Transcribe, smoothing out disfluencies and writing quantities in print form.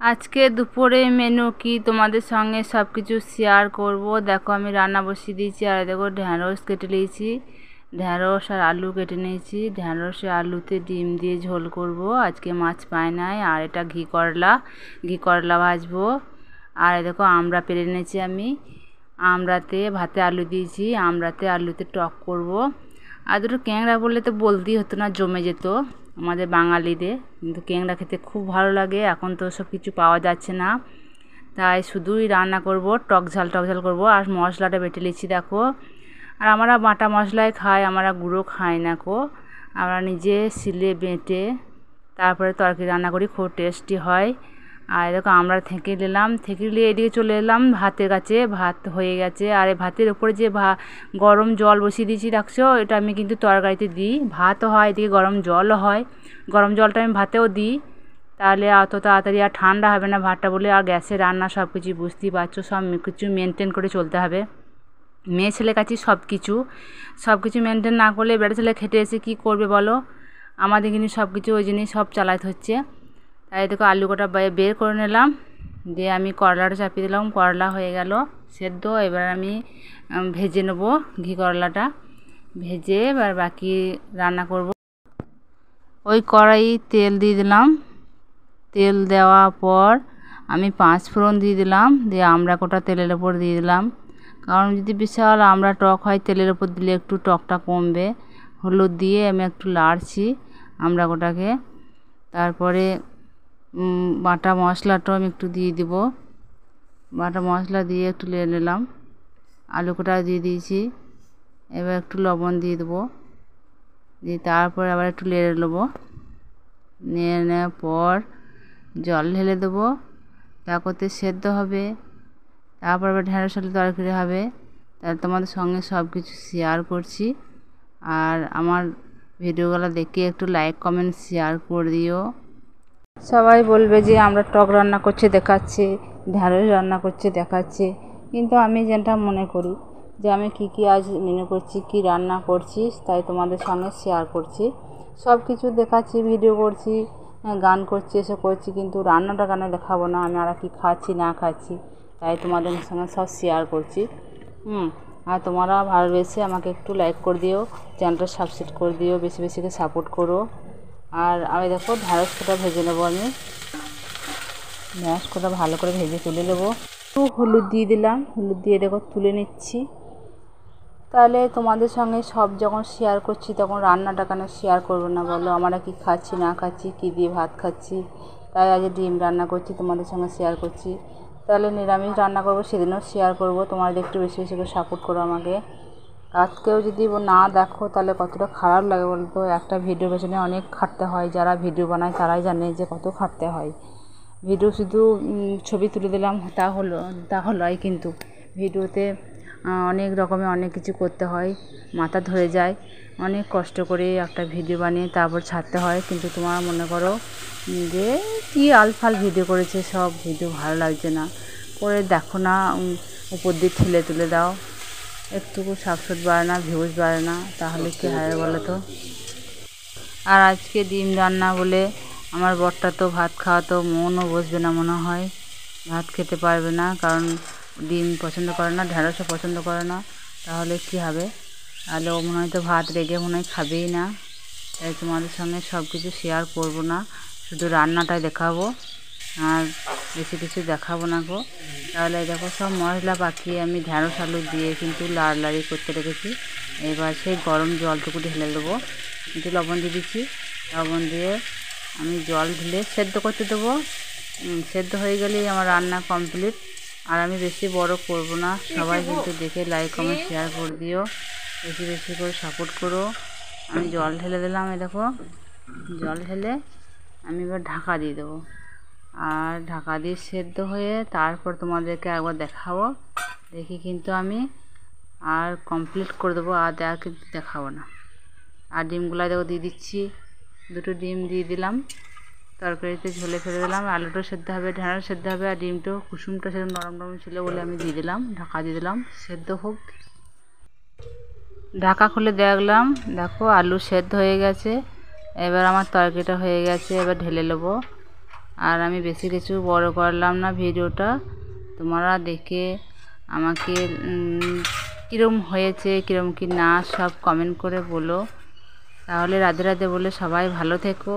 আজকে দুপুরে মেনু কি তোমাদের সঙ্গে সব কিছু শেয়ার করব। দেখো আমি রান্না বসিয়ে দিয়েছি, আর দেখো ঢ্যাঁড়স কেটে নিয়েছি, ঢ্যাঁড়স আর আলু কেটে নিয়েছি। ঢ্যাঁড়সে আলুতে ডিম দিয়ে ঝোল করব, আজকে মাছ পায় নাই। আর এটা ঘি করলা ভাজবো। আর দেখো আমড়া পেরে নিয়েছি আমি, আমড়াতে ভাতে আলু দিয়েছি, আমড়াতে আলুতে টক করব। আর দুটো ক্যাংড়া বললে তো বলতেই হতো না, জমে যেত আমাদের বাঙালিদের। কিন্তু ক্যাংড়া খেতে খুব ভালো লাগে, এখন তো সব কিছু পাওয়া যাচ্ছে না, তাই শুধুই রান্না করব, টক ঝাল করব। আর মশলাটা বেটে নিচ্ছি দেখো। আর আমরা বাটা মশলাই খাই, আমরা গুঁড়ো খাই না কো। আমরা নিজে শিলে বেটে তারপরে তরকারি রান্না করি, খুব টেস্টি হয়। আর দেখো আমরা থেকে নিলাম, থেকে নিয়ে এদিকে চলে এলাম ভাতের কাছে। ভাত হয়ে গেছে, আর এই ভাতের উপরে যে গরম জল বসিয়ে দিয়েছি দেখছো, এটা আমি কিন্তু তরকারিতে দিই। ভাতও হয়, এদিকে গরম জলও হয়। গরম জলটা আমি ভাতেও দিই, তাহলে অত তাড়াতাড়ি আর ঠান্ডা হবে না ভাতটা বলে। আর গ্যাসে রান্না সব কিছু বুঝতেই পারছো, সব কিছু মেনটেন করে চলতে হবে। মেয়ে ছেলে কাছে সব কিছু মেনটেন না করলে বেটা ছেলে খেটে এসে কী করবে বলো। আমাদের কিন্তু সব কিছু ওই জন্যই সব চালাতে হচ্ছে। তাই দেখো আলু কটা বের করে নিলাম, দিয়ে আমি করলাটা চাপিয়ে দিলাম। করলা হয়ে গেল সেদ্ধ। এবার আমি ভেজে নেব, ঘি করলাটা ভেজে এবার বাকি রান্না করব। ওই কড়াই তেল দিয়ে দিলাম, তেল দেওয়ার পর আমি 5 ফোড়ন দিয়ে দিলাম, দিয়ে আমড়া কোটা তেলের ওপর দিয়ে দিলাম। কারণ যদি বিশাল আমড়া টক হয়, তেলের ওপর দিলে একটু টকটা কমবে। হলুদ দিয়ে আমি একটু লাড়ছি আমড়া কোটাকে। তারপরে বাটা মশলাটাও আমি একটু দিয়ে দিব। বাটা মশলা দিয়ে একটু নেড়ে নিলাম, আলু কোটা দিয়ে দিয়েছি। এবার একটু লবণ দিয়ে দেবো, দিয়ে তারপরে আবার একটু নেড়ে নেবো। নেড়ে নেওয়ার পর জল ঢেলে দেবো, তারপরে সেদ্ধ হবে। তারপর আবার ঢেঁড়স আলু তরকারি হবে। তাহলে তোমাদের সঙ্গে সব কিছু শেয়ার করছি। আর আমার ভিডিওগুলো দেখে একটু লাইক কমেন্ট শেয়ার করে দিও। সবাই বলবে যে আমরা টক রান্না করছি দেখাচ্ছি, ঢ্যাঁড়স রান্না করছি দেখাচ্ছি, কিন্তু আমি যেটা মনে করি যে আমি কী আজ মেনু করছি, কী রান্না করছি, তাই তোমাদের সঙ্গে শেয়ার করছি। সব কিছু দেখাচ্ছি, ভিডিও করছি, গান করছি, এসব করছি, কিন্তু রান্নাটা কেন দেখাবো না? আমি আর কী খাচ্ছি না খাচ্ছি, তাই তোমাদের সঙ্গে সব শেয়ার করছি। আর তোমরা ভালোবেসে আমাকে একটু লাইক করে দিও, চ্যানেলটা সাবস্ক্রাইব করে দিও, বেশি বেশি করে সাপোর্ট করো। আর আমি দেখো ঢ্যাঁড়স কোটা ভেজে নেবো, আমি ঢ্যাঁড়স কোটা ভালো করে ভেজে তুলে নেবো। একটু হলুদ দিয়ে দিলাম, হলুদ দিয়ে দেখো তুলে নিচ্ছি। তাহলে তোমাদের সঙ্গে সব যখন শেয়ার করছি, তখন রান্নাটা কেন শেয়ার করবো না বলো? আমরা কি খাচ্ছি না খাচ্ছি, কী দিয়ে ভাত খাচ্ছি। তাই আজ ডিম রান্না করছি, তোমাদের সঙ্গে শেয়ার করছি। তাহলে নিরামিষ রান্না করবো, সেদিনও শেয়ার করবো। তোমাদের একটু বেশি বেশি করে সাপোর্ট করো আমাকে। আজকেও যদি না দেখো তাহলে কতটা খারাপ লাগে বলতো। একটা ভিডিও পেছনে অনেক খাটতে হয়, যারা ভিডিও বানায় তারাই জানে যে কত খাটতে হয়। ভিডিও শুধু ছবি তুলে দিলাম তা হলোই, কিন্তু ভিডিওতে অনেক রকমের অনেক কিছু করতে হয়, মাথা ধরে যায়। অনেক কষ্ট করে একটা ভিডিও বানিয়ে তারপর ছাড়তে হয়। কিন্তু তোমরা মনে করো যে কী আলফাল ভিডিও করেছে, সব ভিডিও ভালো লাগছে না করে দেখো না, উপর দিয়ে ঠেলে তুলে দাও, একটুকু সাবস্ক্রাইব বাড়ে না, ভিউজ বাড়ে না, তাহলে কী হয় বলো তো? আর আজকে ডিম রান্না বলে আমার বরটা তো ভাত খাওয়া তো মনও বসবে না মনে হয়, ভাত খেতে পারবে না, কারণ ডিম পছন্দ করে না, ঢ্যাঁড়সও পছন্দ করে না। তাহলে কী হবে? তাহলে ও মনে হয় তো ভাত রেগে মনে হয় খাবেই না। তাই তোমাদের সঙ্গে সব কিছু শেয়ার করবো না, শুধু রান্নাটাই দেখাবো, আর বেশি কিছু দেখাবো না গো। তাহলে দেখো সব মশলা পাকিয়ে আমি ঢ্যাঁড়স আলু দিয়ে কিন্তু লাড়ি করতে রেখেছি। এবার সেই গরম জলটুকু ঢেলে দেবো, একটু লবণ দিয়ে দিচ্ছি, লবণ দিয়ে আমি জল ঢেলে সেদ্ধ করতে দেবো। সেদ্ধ হয়ে গেলেই আমার রান্না কমপ্লিট। আর আমি বেশি বড় করব না, সবাই কিন্তু দেখে লাইক কমেন্ট শেয়ার করে দিও, বেশি বেশি করে সাপোর্ট করো। আমি জল ঢেলে দিলাম, এই দেখো জল ঢেলে আমি এবার ঢাকা দিয়ে দেবো। আর ঢাকা দিয়ে সেদ্ধ হয়ে তারপর তোমাদেরকে একবার দেখাবো, দেখি কিন্তু আমি আর কমপ্লিট করে দেবো, আর কিন্তু দেখাবো না। আর ডিমগুলো দেখো দিয়ে দিচ্ছি, 2টো ডিম দিয়ে দিলাম, তরকারিতে ঝোলে ফেলে দিলাম। আলুটাও সেদ্ধ হবে, ঢ্যাঁড়স সেদ্ধ হবে, আর ডিমটাও কুসুমটা সেরকম নরম নরম ছিল বলে আমি দিয়ে দিলাম, ঢাকা দিয়ে দিলাম, সেদ্ধ হোক। ঢাকা খুলে দেখলাম, দেখো আলু সেদ্ধ হয়ে গেছে। এবার আমার তরকারিটা হয়ে গেছে, এবার ঢেলে নেবো। আর আমি বেশি কিছু বড় করলাম না ভিডিওটা। তোমরা দেখে আমাকে কীরকম হয়েছে, কীরকম কি না সব কমেন্ট করে বলো। তাহলে রাধে রাধে বলে সবাই ভালো থেকো।